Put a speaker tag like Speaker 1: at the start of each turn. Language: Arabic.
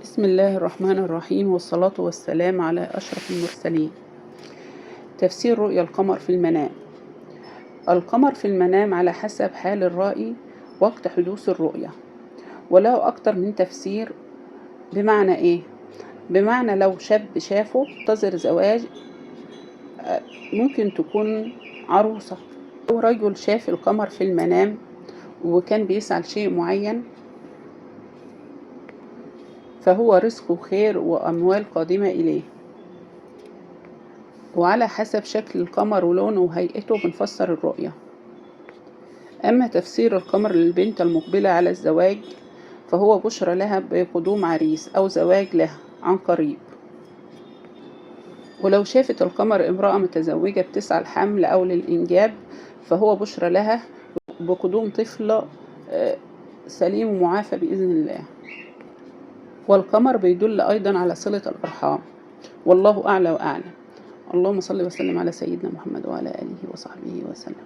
Speaker 1: بسم الله الرحمن الرحيم، والصلاة والسلام على أشرف المرسلين. تفسير رؤيا القمر في المنام. القمر في المنام على حسب حال الرائي وقت حدوث الرؤيا، وله أكتر من تفسير. بمعنى إيه؟ بمعنى لو شاب شافه انتظر زواج، ممكن تكون عروسة. أو رجل شاف القمر في المنام وكان بيسعى لشيء معين، فهو رزق وخير وأموال قادمة إليه. وعلى حسب شكل القمر ولونه وهيئته بنفسر الرؤية. أما تفسير القمر للبنت المقبلة على الزواج، فهو بشرى لها بقدوم عريس أو زواج لها عن قريب. ولو شافت القمر امرأة متزوجة بتسعى الحمل أو للإنجاب، فهو بشرى لها بقدوم طفل سليم ومعافى بإذن الله. والقمر بيدل أيضا على صلة الأرحام، والله أعلى وأعلم. اللهم صل وسلم على سيدنا محمد وعلى آله وصحبه وسلم.